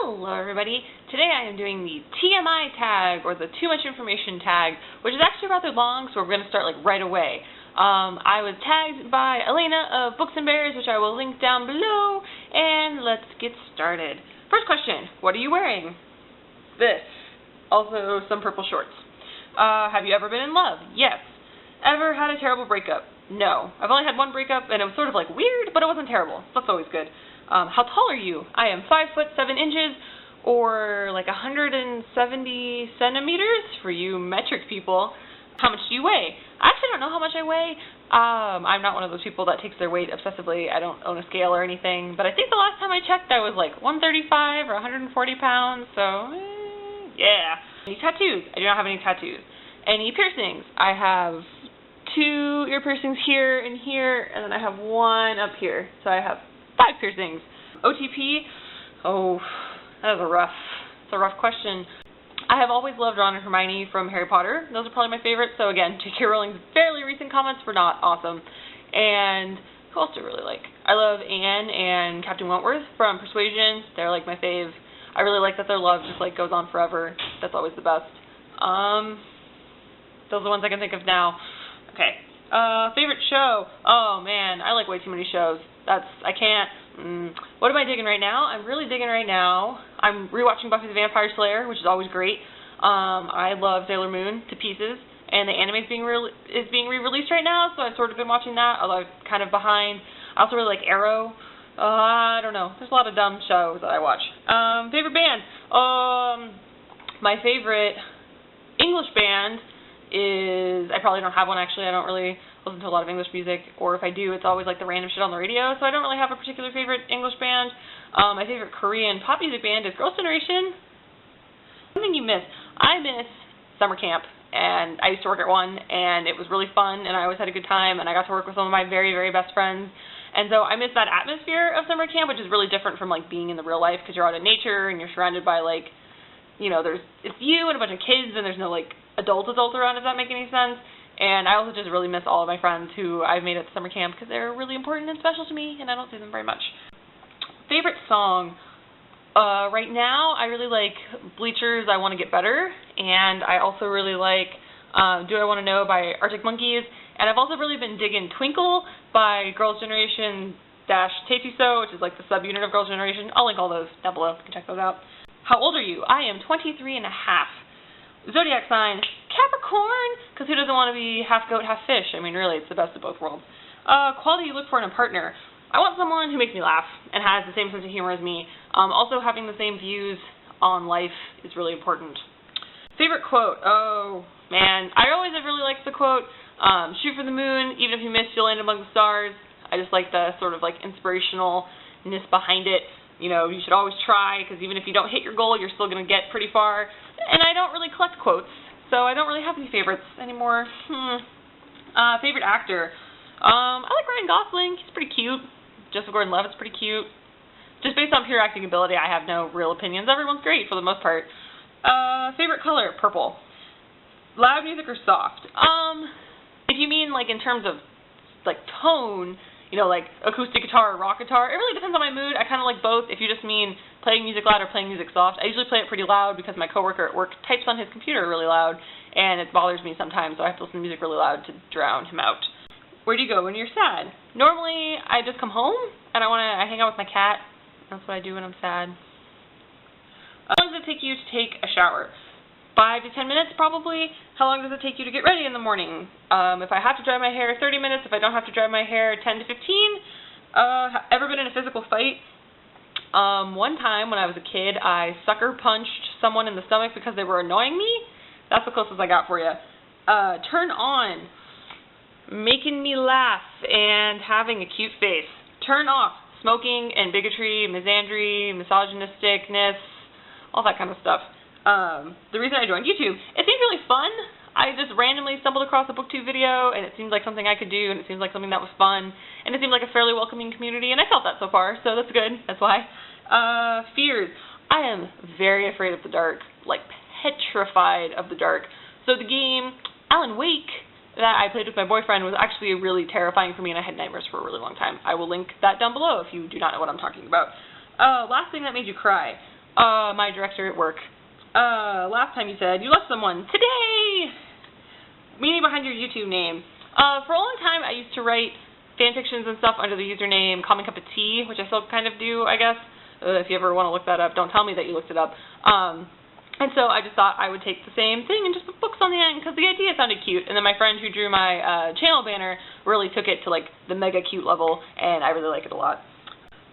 Hello everybody. Today I am doing the TMI tag, or the too much information tag, which is actually rather long, so we're going to start right away. I was tagged by Elena of Books and Bears, which I will link down below, and let's get started. First question, what are you wearing? This. Also some purple shorts. Have you ever been in love? Yes. Ever had a terrible breakup? No. I've only had one breakup, and it was sort of weird, but it wasn't terrible. So that's always good. How tall are you? I am 5 foot 7 inches, or 170 centimeters for you metric people. How much do you weigh? I actually don't know how much I weigh. I'm not one of those people that takes their weight obsessively. I don't own a scale or anything, but I think the last time I checked I was 135 or 140 pounds, so yeah. Any tattoos? I do not have any tattoos. Any piercings? I have 2 ear piercings here and here, and then I have 1 up here, so I have 5 piercings. OTP? Oh, that is a rough question. I have always loved Ron and Hermione from Harry Potter. Those are probably my favorites. So again, J.K. Rowling's fairly recent comments were not awesome. And who else do I really like? I love Anne and Captain Wentworth from Persuasion. They're my fave. I really like that their love just goes on forever. That's always the best. Those are the ones I can think of now. Okay. Favorite show? Oh man, I like way too many shows. I can't. What am I digging right now? I'm really digging right now. I'm rewatching Buffy the Vampire Slayer, which is always great. I love Sailor Moon to pieces, and the anime is being re-released right now, so I've sort of been watching that, although I'm kind of behind. I also really like Arrow. I don't know. There's a lot of dumb shows that I watch. Favorite band? My favorite English band is, I probably don't have one actually. I don't really listen to a lot of English music, or if I do, it's always the random shit on the radio, so I don't really have a particular favorite English band. My favorite Korean pop music band is Girls' Generation. Something you miss. I miss summer camp, and I used to work at one, and it was really fun, and I always had a good time, and I got to work with some of my very, very best friends, and so I miss that atmosphere of summer camp, which is really different from being in the real life, because you're out in nature, and you're surrounded by it's you and a bunch of kids, and there's no adults around, if that makes any sense. And I also just really miss all of my friends who I've made at summer camp because they're really important and special to me, and I don't see them very much. Favorite song? Right now, I really like Bleachers' I Want to Get Better, and I also really like Do I Want to Know by Arctic Monkeys, and I've also really been digging Twinkle by Girls' Generation Taetuso, which is the subunit of Girls' Generation. I'll link all those down below. You can check those out. How old are you? I am 23 and a half. Zodiac sign, Capricorn, because who doesn't want to be half goat, half fish? I mean, really, it's the best of both worlds. Quality you look for in a partner. I want someone who makes me laugh and has the same sense of humor as me. Also, having the same views on life is really important. Favorite quote? Oh, man. I always have really liked the quote, shoot for the moon, even if you miss, you'll land among the stars. I just like the sort of inspirationalness behind it. You should always try, because even if you don't hit your goal, you're still going to get pretty far. And I don't really collect quotes, so I don't really have any favorites anymore. Favorite actor? I like Ryan Gosling. He's pretty cute. Joseph Gordon-Levitt's pretty cute. Just based on pure acting ability, I have no real opinions. Everyone's great for the most part. Favorite color? Purple. Loud music or soft? If you mean in terms of tone, acoustic guitar or rock guitar, it really depends on my mood. I kind of like both. If you just mean playing music loud or playing music soft, I usually play it pretty loud because my coworker at work types on his computer really loud, and it bothers me sometimes, so I have to listen to music really loud to drown him out. Where do you go when you're sad? Normally, I just come home, and I hang out with my cat. That's what I do when I'm sad. How long does it take you to take a shower? 5 to 10 minutes, probably. How long does it take you to get ready in the morning? If I have to dry my hair, 30 minutes. If I don't have to dry my hair, 10 to 15. Ever been in a physical fight? One time when I was a kid, I sucker punched someone in the stomach because they were annoying me. That's the closest I got for you. Turn on. Making me laugh and having a cute face. Turn off. Smoking and bigotry, misandry, misogynisticness, all that kind of stuff. The reason I joined YouTube, it seemed really fun. I just randomly stumbled across a BookTube video, and it seemed like something I could do, and it seemed like something that was fun, and it seemed like a fairly welcoming community, and I felt that so far, so that's good. That's why. Fears. I am very afraid of the dark, petrified of the dark. So the game Alan Wake that I played with my boyfriend was actually really terrifying for me, and I had nightmares for a really long time. I will link that down below if you do not know what I'm talking about. Last thing that made you cry. My director at work. Last time you said you left someone. Today! Meaning behind your YouTube name. For a long time, I used to write fan fictions and stuff under the username Common Cup of Tea, which I still kind of do, I guess. If you ever want to look that up, don't tell me that you looked it up. And so I just thought I would take the same thing and just put books on the end because the idea sounded cute. And then my friend who drew my channel banner really took it to like the mega cute level, and I really like it a lot.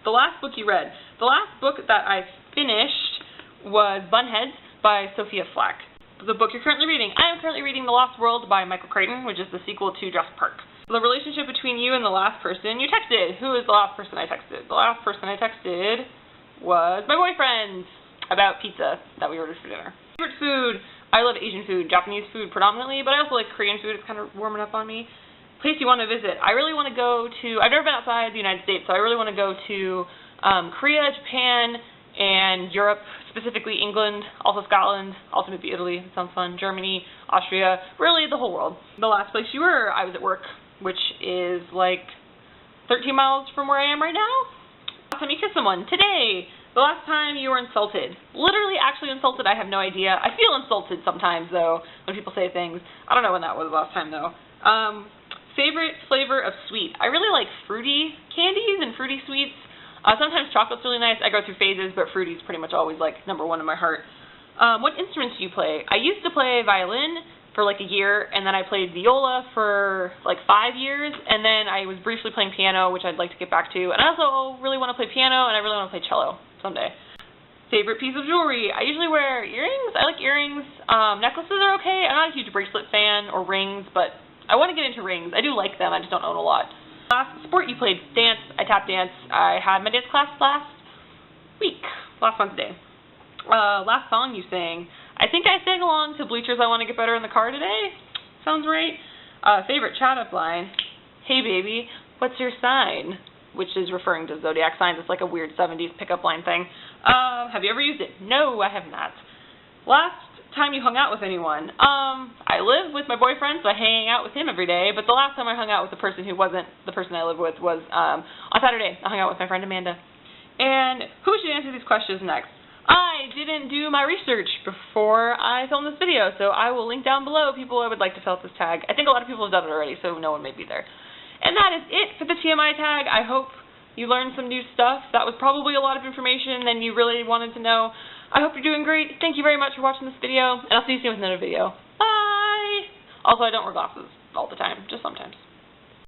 The last book you read. The last book that I finished was Bunheads by Sophia Flack. The book you're currently reading. I am currently reading The Lost World by Michael Crichton, which is the sequel to Jurassic Park. The relationship between you and the last person you texted. Who is the last person I texted? The last person I texted was my boyfriend. About pizza that we ordered for dinner. Favorite food. I love Asian food, Japanese food predominantly, but I also like Korean food. It's kind of warming up on me. Place you want to visit. I really want to go to, I've never been outside the United States, so I really want to go to Korea, Japan, and Europe, specifically England, also Scotland, also maybe Italy, it sounds fun, Germany, Austria, really the whole world. The last place you were, I was at work, which is like 13 miles from where I am right now. Last time you kissed someone. Today. The last time you were insulted. Literally, actually insulted, I have no idea. I feel insulted sometimes, though, when people say things. I don't know when that was the last time, though. Favorite flavor of sweet. I really like fruity candies and fruity sweets. Sometimes chocolate's really nice. I go through phases, but fruity's pretty much always, like, #1 in my heart. What instruments do you play? I used to play violin for, like, a year, and then I played viola for, like, 5 years, and then I was briefly playing piano, which I'd like to get back to. And I also really want to play piano, and I really want to play cello someday. Favorite piece of jewelry. I usually wear earrings. I like earrings. Necklaces are okay. I'm not a huge bracelet fan or rings, but I want to get into rings. I do like them. I just don't own a lot. Last sport you played. Dance. I tap dance. I had my dance class last week. Last Wednesday. Last song you sang. I think I sang along to Bleachers I Want to Get Better in the Car Today. Sounds right. Favorite chat-up line. Hey baby, what's your sign? Which is referring to Zodiac signs. It's like a weird 70s pickup line thing. Have you ever used it? No, I have not. Last time you hung out with anyone. I live with my boyfriend, so I hang out with him every day, but the last time I hung out with the person who wasn't the person I live with was on Saturday. I hung out with my friend Amanda. And who should answer these questions next? I didn't do my research before I filmed this video, so I will link down below people I would like to fill out this tag. I think a lot of people have done it already, so no one may be there. And that is it for the TMI tag. I hope you learned some new stuff. That was probably a lot of information and you really wanted to know. I hope you're doing great. Thank you very much for watching this video, and I'll see you soon with another video. Bye! Also, I don't wear glasses all the time, just sometimes.